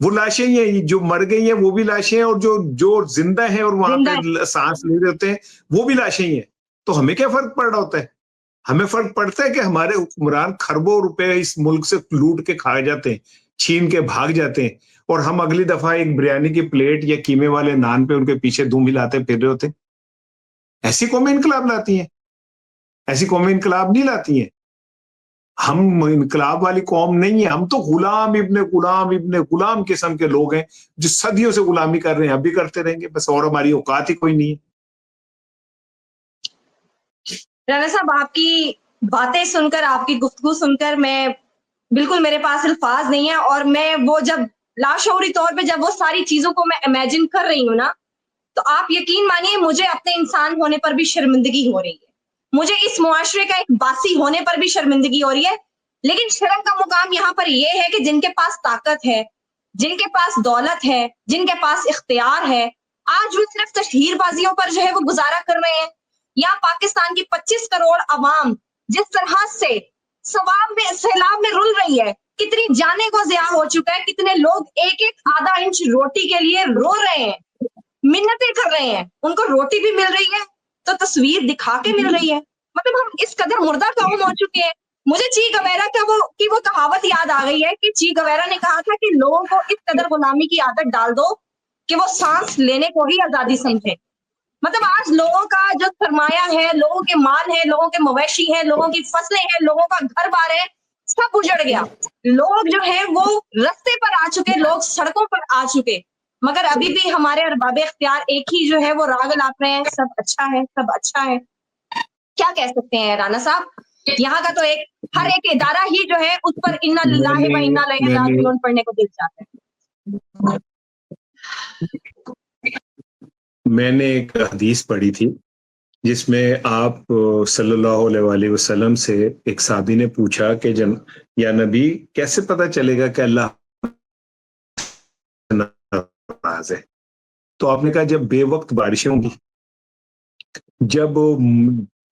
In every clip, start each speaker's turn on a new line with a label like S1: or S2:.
S1: وہ لاشیں ہی ہیں، جو مر گئی ہیں وہ بھی لاشیں ہیں، اور جو زندہ ہیں اور وہاں
S2: زندہ
S1: پہ سانس لے رہے ہوتے ہیں وہ بھی لاشیں ہی ہیں. تو ہمیں کیا فرق پڑ رہا ہوتا ہے؟ ہمیں فرق پڑتا ہے کہ ہمارے حکمران خربوں روپے اس ملک سے لوٹ کے کھا جاتے ہیں، چھین کے بھاگ جاتے ہیں، اور ہم اگلی دفعہ ایک بریانی کی پلیٹ یا قیمے والے نان پہ ان کے پیچھے دھوم ہلاتے پھر رہے ہوتے ہیں. ایسی قومیں انقلاب لاتی ہیں؟ ایسی قومیں انقلاب نہیں لاتی ہیں. ہم انقلاب والی قوم نہیں ہے، ہم تو غلام قسم کے لوگ ہیں جو صدیوں سے غلامی کر رہے ہیں، اب بھی کرتے رہیں گے بس، اور ہماری اوقات ہی کوئی نہیں ہے.
S2: رانا صاحب، آپ کی باتیں سن کر، آپ کی گفتگو سن کر میں بالکل، میرے پاس الفاظ نہیں ہے، اور میں وہ جب لاشعوری طور پہ جب وہ ساری چیزوں کو میں امیجن کر رہی ہوں نا، تو آپ یقین مانیے مجھے اپنے انسان ہونے پر بھی شرمندگی ہو رہی ہے، مجھے اس معاشرے کا ایک باسی ہونے پر بھی شرمندگی ہو رہی ہے. لیکن شرم کا مقام یہاں پر یہ ہے کہ جن کے پاس طاقت ہے، جن کے پاس دولت ہے، جن کے پاس اختیار ہے، آج وہ صرف تشہیر بازیوں پر جو ہے وہ گزارا کر رہے ہیں. یا پاکستان کی 25 کروڑ عوام جس طرح سے سیلاب میں رل رہی ہے، کتنی جانیں کو ضیاع ہو چکا ہے، کتنے لوگ ایک ایک آدھا انچ روٹی کے لیے رو رہے ہیں، منتیں کر رہے ہیں. ان کو روٹی بھی مل رہی ہے تو تصویر دکھا کے مل رہی ہے. مطلب ہم اس قدر مردہ قوم ہو چکے ہیں. مجھے چی گویرا کی وہ کہاوت یاد آ گئی ہے کہ چی گویرا نے کہا تھا کہ لوگوں کو اس قدر غلامی کی عادت ڈال دو کہ وہ سانس لینے کو ہی آزادی سمجھے. مطلب آج لوگوں کا جو سرمایہ ہے، لوگوں کے مال ہیں، لوگوں کے مویشی ہیں، لوگوں کی فصلیں ہیں، لوگوں کا گھر بار ہے، سب اجڑ گیا. لوگ جو ہیں وہ رستے پر آ چکے، لوگ سڑکوں پر آ چکے، مگر ابھی بھی ہمارے ارباب اختیار ایک ہی جو ہے وہ راگ لاپ رہے ہیں، سب اچھا ہے، سب اچھا ہے. کیا کہہ سکتے ہیں رانا صاحب؟ یہاں کا تو ہر ایک ادارہ ہی جو ہے اس پر انا للہ و انا الیہ راجعون پڑھنے کو دل چاہتا ہے.
S1: میں نے ایک حدیث پڑھی تھی جس میں آپ صلی اللہ علیہ وآلہ وسلم سے ایک صحابی نے پوچھا کہ یا نبی کیسے پتا چلے گا کہ اللہ ناراض ہے؟ تو آپ نے کہا جب بے وقت بارشیں ہوں گی، جب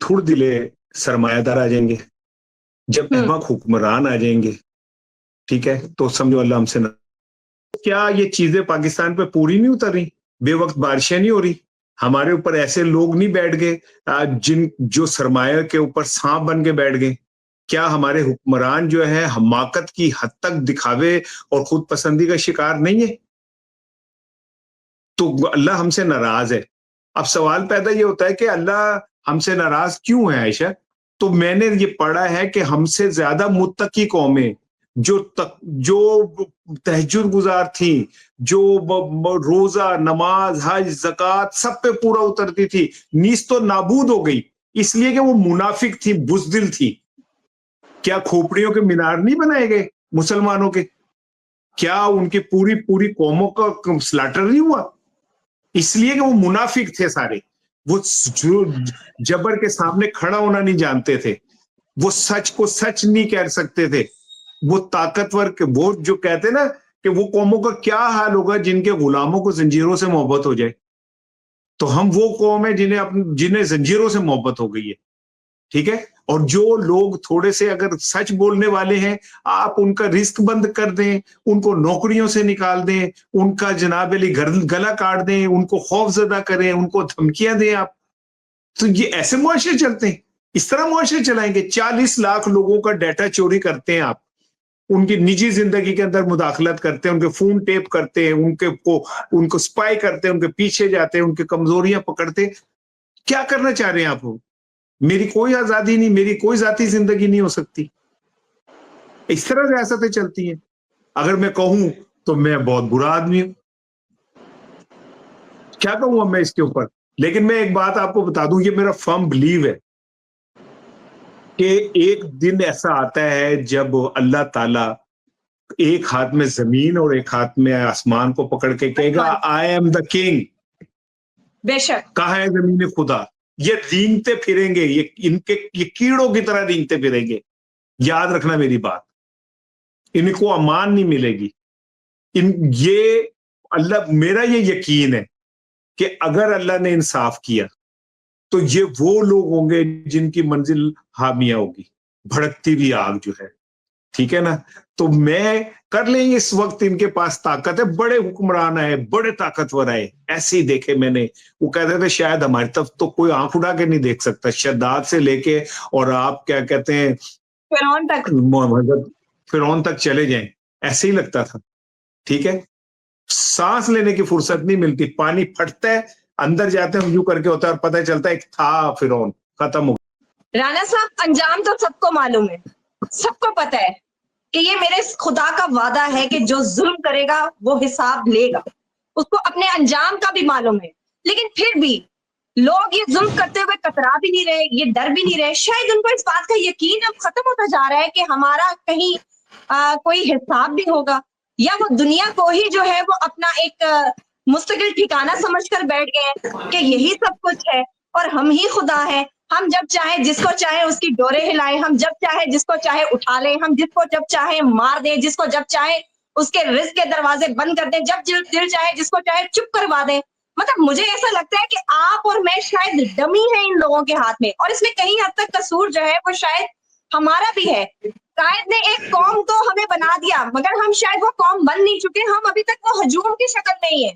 S1: تھوڑ دلے سرمایہ دار آ جائیں گے، جب احمق حکمران آ جائیں گے، ٹھیک ہے، تو سمجھو اللہ ہم سے نہ. کیا یہ چیزیں پاکستان پہ پوری نہیں اتر رہی؟ بے وقت بارشیں نہیں ہو رہی؟ ہمارے اوپر ایسے لوگ نہیں بیٹھ گئے جو سرمایہ کے اوپر سانپ بن کے بیٹھ گئے؟ کیا ہمارے حکمران جو ہے حماقت کی حد تک دکھاوے اور خود پسندی کا شکار نہیں ہے؟ تو اللہ ہم سے ناراض ہے. اب سوال پیدا یہ ہوتا ہے کہ اللہ ہم سے ناراض کیوں ہے عائشہ؟ تو میں نے یہ پڑھا ہے کہ ہم سے زیادہ متقی قومیں جو تہجد گزار تھیں، جو روزہ، نماز، حج، زکوٰۃ سب پہ پورا اترتی تھی، نیست و نابود ہو گئی اس لیے کہ وہ منافق تھی، بزدل تھی. کیا کھوپڑیوں کے مینار نہیں بنائے گئے مسلمانوں کے؟ کیا ان کی پوری قوموں کا سلاٹر نہیں ہوا؟ اس لیے کہ وہ منافق تھے سارے. وہ جبر کے سامنے کھڑا ہونا نہیں جانتے تھے، وہ سچ کو سچ نہیں کہہ سکتے تھے، وہ طاقتور وہ جو کہتے نا کہ وہ قوموں کا کیا حال ہوگا جن کے غلاموں کو زنجیروں سے محبت ہو جائے. تو ہم وہ قوم ہے جنہیں زنجیروں سے محبت ہو گئی ہے، ٹھیک ہے. اور جو لوگ تھوڑے سے اگر سچ بولنے والے ہیں، آپ ان کا رزق بند کر دیں، ان کو نوکریوں سے نکال دیں، ان کا جناب علی گلا کاٹ دیں، ان کو خوف زدہ کریں، ان کو دھمکیاں دیں آپ، تو یہ ایسے معاشرے چلتے ہیں؟ اس طرح معاشرے چلائیں گے؟ 40 لاکھ لوگوں کا ڈیٹا چوری کرتے ہیں آپ، ان کی نجی زندگی کے اندر مداخلت کرتے ہیں، ان کے فون ٹیپ کرتے ہیں، ان کو سپائی کرتے ہیں، ان کے پیچھے جاتے ہیں، ان کی کمزوریاں پکڑتے ہیں. کیا کرنا چاہ رہے ہیں آپ؟ میری کوئی آزادی نہیں، میری کوئی ذاتی زندگی نہیں ہو سکتی. اس طرح ریاستیں چلتی ہیں. اگر میں کہوں تو میں بہت برا آدمی ہوں، کیا کہوں اب میں اس کے اوپر. لیکن میں ایک بات آپ کو بتا دوں، یہ میرا فرم بلیو ہے کہ ایک دن ایسا آتا ہے جب اللہ تعالی ایک ہاتھ میں زمین اور ایک ہاتھ میں آسمان کو پکڑ کے کہے گا آئی ایم دا کنگ.
S2: بے شک.
S1: کہاں ہے زمین خدا؟ یہ رینگتے پھریں گے، یہ کیڑوں کی طرح رینگتے پھریں گے. یاد رکھنا میری بات، ان کو امان نہیں ملے گی. یہ اللہ، میرا یہ یقین ہے کہ اگر اللہ نے انصاف کیا تو یہ وہ لوگ ہوں گے جن کی منزل حامیہ ہوگی، بھڑکتی ہوئی آگ جو ہے. ٹھیک ہے نا. تو میں کر لیں گے, اس وقت ان کے پاس طاقت ہے, بڑے حکمران آئے, بڑے طاقتور آئے, ایسے ہی دیکھے میں نے. وہ کہتے تھے شاید ہماری طرف تو کوئی آنکھ اٹھا کے نہیں دیکھ سکتا, شداد سے لے کے اور آپ کیا کہتے ہیں
S2: فرعون تک,
S1: فرعون تک چلے جائیں, ایسے ہی لگتا تھا. ٹھیک ہے, سانس لینے کی فرصت نہیں ملتی, پانی پھٹتا ہے, اندر جاتے ہیں, یوں کر کے ہوتا ہے, اور پتہ چلتا ہے ایک تھا فرعون, ختم ہو.
S2: رانا صاحب انجام تو سب کو معلوم ہے, سب کو پتا ہے کہ یہ میرے خدا کا وعدہ ہے کہ جو ظلم کرے گا وہ حساب لے گا, اس کو اپنے انجام کا بھی معلوم ہے. لیکن پھر بھی لوگ یہ ظلم کرتے ہوئے کترا بھی نہیں رہے, یہ ڈر بھی نہیں رہے. شاید ان کو اس بات کا یقین اب ختم ہوتا جا رہا ہے کہ ہمارا کہیں کوئی حساب بھی ہوگا, یا وہ دنیا کو ہی جو ہے وہ اپنا ایک مستقل ٹھکانہ سمجھ کر بیٹھ گئے ہیں کہ یہی سب کچھ ہے اور ہم ہی خدا ہیں. ہم جب چاہے جس کو چاہے اس کی ڈورے ہلائیں, ہم جب چاہے جس کو چاہے اٹھا لیں, ہم جس کو جب چاہے مار دیں, جس کو جب چاہے اس کے رزق کے دروازے بند کر دیں, جب دل چاہے جس کو چاہے چپ کروا دیں. مطلب مجھے ایسا لگتا ہے کہ آپ اور میں شاید ڈمی ہیں ان لوگوں کے ہاتھ میں, اور اس میں کہیں حد تک قصور جو ہے وہ شاید ہمارا بھی ہے. قائد نے ایک قوم تو ہمیں بنا دیا, مگر ہم شاید وہ قوم بن نہیں چکے, ہم ابھی تک وہ ہجوم کی شکل نہیں ہے,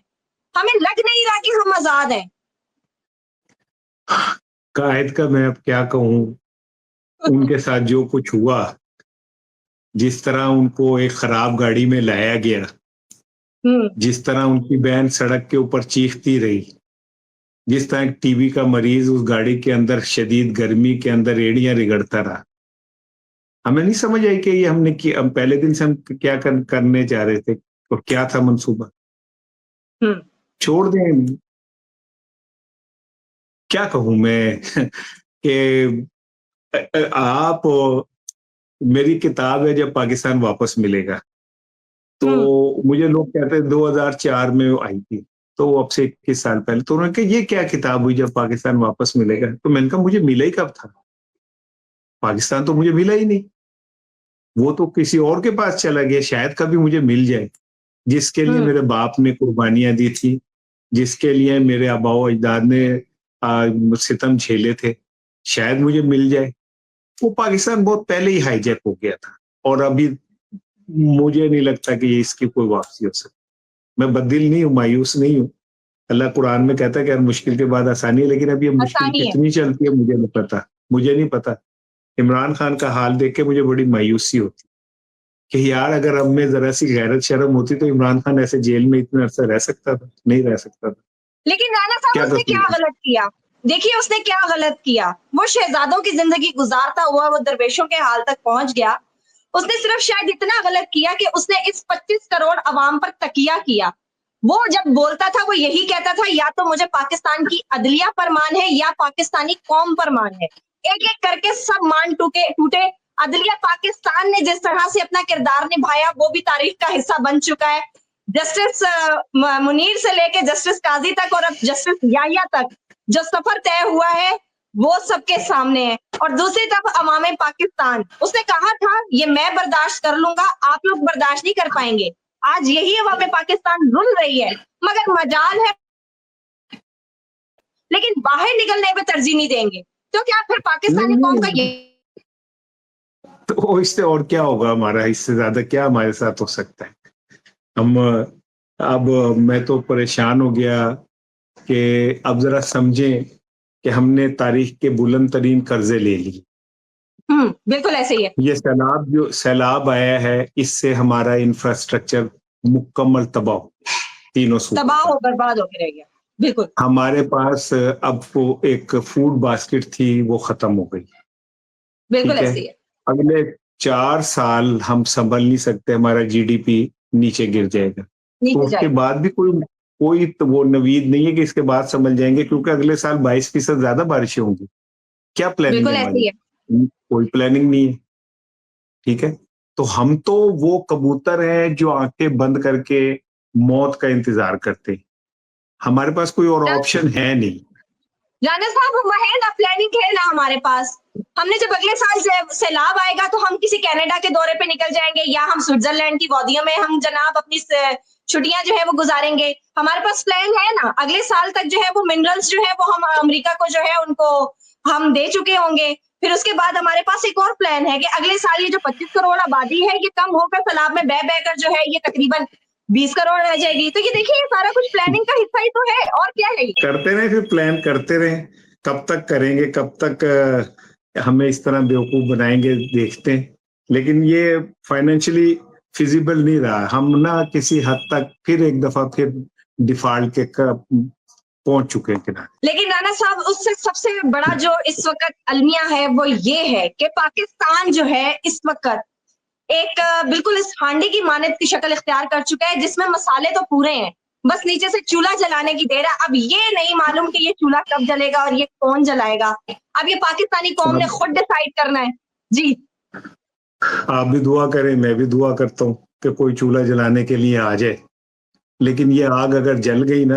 S2: ہمیں لگ نہیں رہا کہ ہم آزاد ہیں.
S1: قائد کا میں اب کیا کہوں, ان کے ساتھ جو کچھ ہوا, جس طرح ان کو ایک خراب گاڑی میں لایا گیا, جس طرح ان کی بہن سڑک کے اوپر چیختی رہی, جس طرح ایک ٹی بی کا مریض اس گاڑی کے اندر شدید گرمی کے اندر ایڑیاں رگڑتا رہا, ہمیں نہیں سمجھ آئی کہ یہ ہم پہلے دن سے ہم کیا کرنے جا رہے تھے اور کیا تھا منصوبہ. چھوڑ دیں, کیا کہوں میں کہ آپ, میری کتاب ہے جب پاکستان واپس ملے گا, تو مجھے لوگ کہتے ہیں 2004 میں آئی تھی, تو اب سے 21 سال پہلے. تو انہوں نے کہا یہ کیا کتاب ہوئی جب پاکستان واپس ملے گا, تو میں نے کہا مجھے ملا ہی کب تھا, پاکستان تو مجھے ملا ہی نہیں, وہ تو کسی اور کے پاس چلا گیا, شاید کبھی مجھے مل جائے, جس کے لیے میرے باپ نے قربانیاں دی تھی, جس کے لیے میرے آبا و اجداد نے ستم جھیلے تھے, شاید مجھے مل جائے. وہ پاکستان بہت پہلے ہی ہائی جیک ہو گیا تھا, اور ابھی مجھے نہیں لگتا کہ اس کی کوئی واپسی ہو سکتی. میں بددل نہیں ہوں, مایوس نہیں ہوں. اللہ قرآن میں کہتا ہے کہ ہر مشکل کے بعد آسانی ہے, لیکن اب یہ مشکل کتنی چلتی ہے مجھے نہیں پتا. عمران خان کا حال دیکھ کے مجھے بڑی مایوسی ہوتی کہ یار اگر اب میں ذرا سی غیرت شرم ہوتی تو عمران خان ایسے جیل میں اتنا عرصہ رہ سکتا تھا؟ نہیں رہ سکتا تھا.
S2: لیکن رانا صاحب اس نے کیا غلط کیا, دیکھیے اس نے کیا غلط کیا. وہ شہزادوں کی زندگی گزارتا ہوا وہ درویشوں کے حال تک پہنچ گیا. اس نے صرف شاید اتنا غلط کیا کہ اس نے اس 25 کروڑ عوام پر تکیہ کیا. وہ جب بولتا تھا وہ یہی کہتا تھا یا تو مجھے پاکستان کی عدلیہ پر مان ہے یا پاکستانی قوم پر مان ہے. ایک ایک کر کے سب مان ٹوٹے. عدلیہ پاکستان نے جس طرح سے اپنا کردار نبھایا وہ بھی تاریخ کا حصہ بن چکا ہے. جسٹس منیر سے لے کے جسٹس قاضی تک اور اب جسٹس یحییٰ تک جو سفر طے ہوا ہے وہ سب کے سامنے ہے. اور دوسری طرف عوام پاکستان, اس نے کہا تھا یہ میں برداشت کر لوں گا, آپ لوگ برداشت نہیں کر پائیں گے. آج یہی عوام پاکستان رل رہی ہے, مگر مجال ہے لیکن باہر نکلنے پہ ترجیح نہیں دیں گے. تو کیا پھر پاکستانی قوم کا یہ
S1: تو اس سے اور کیا ہوگا ہمارا, اس سے زیادہ کیا ہمارے ساتھ ہو سکتا ہے. ہم اب میں تو پریشان ہو گیا کہ اب ذرا سمجھیں کہ ہم نے تاریخ کے بلند ترین قرضے لے لی.
S2: بالکل ایسے ہی ہے.
S1: یہ سیلاب آیا ہے, اس سے ہمارا انفراسٹرکچر مکمل تباہ, تینوں صوبوں
S2: تباہ ہو برباد ہو کے رہ گیا. بالکل
S1: ہمارے پاس اب وہ ایک فوڈ باسکٹ تھی وہ ختم ہو گئی.
S2: بالکل ایسے ہی ہے.
S1: اگلے 4 سال ہم سنبھل نہیں سکتے, ہمارا جی ڈی پی نیچے گر جائے گا. تو اس کے بعد بھی کوئی وہ نوید نہیں ہے کہ اس کے بعد سنبھل جائیں گے, کیونکہ اگلے سال 22% زیادہ بارشیں ہوں گی. کیا پلاننگ ہے ہماری؟ کوئی پلاننگ نہیں ہے. ٹھیک ہے, تو ہم تو وہ کبوتر ہیں جو آنکھیں بند کر کے موت کا انتظار کرتے, ہمارے پاس کوئی اور آپشن ہے نہیں.
S2: رانا صاحب وہ ہے نا, پلاننگ ہے نا ہمارے پاس. ہم نے جب اگلے سال سیلاب آئے گا تو ہم کسی کینیڈا کے دورے پہ نکل جائیں گے, یا ہم سوئٹزرلینڈ کی وادیوں میں ہم جناب اپنی چھٹیاں جو ہے وہ گزاریں گے. ہمارے پاس پلان ہے نا, اگلے سال تک جو ہے وہ منرلز جو ہے وہ ہم امریکہ کو جو ہے ان کو ہم دے چکے ہوں گے. پھر اس کے بعد ہمارے پاس ایک اور پلان ہے کہ اگلے سال یہ جو 25 کروڑ آبادی ہے یہ کم ہو کر سیلاب میں بہ کر جو ہے یہ تقریباً 20 کروڑ رہ جائے گی. تو یہ دیکھیے یہ سارا کچھ پلاننگ کا حصہ ہی تو ہے, اور کیا ہے.
S1: کرتے رہے, پھر پلان کرتے رہے, کب تک کریں گے, کب تک ہمیں اس طرح بیوقوف بنائیں گے دیکھتے ہیں. لیکن یہ فائنینشلی فیزیبل نہیں رہا. ہم نہ کسی حد تک پھر ایک دفعہ پھر ڈیفالٹ کے پہنچ چکے ہیں کنارے.
S2: لیکن رانا صاحب اس سے سب سے بڑا جو اس وقت المیہ ہے وہ یہ ہے کہ پاکستان جو ہے اس وقت ایک بالکل اس ہانڈی کی مانند کی شکل اختیار کر چکا ہے جس میں مسالے تو پورے ہیں, بس نیچے سے چولہا جلانے کی دیر ہے. اب یہ نہیں معلوم کہ یہ چولہا کب جلے گا اور یہ کون جلائے گا. اب یہ پاکستانی قوم نے خود ڈیسائیڈ کرنا ہے. جی
S1: آپ بھی دعا کریں, میں بھی دعا کرتا ہوں کہ کوئی چولہا جلانے کے لیے آ جائے. لیکن یہ آگ اگر جل گئی نا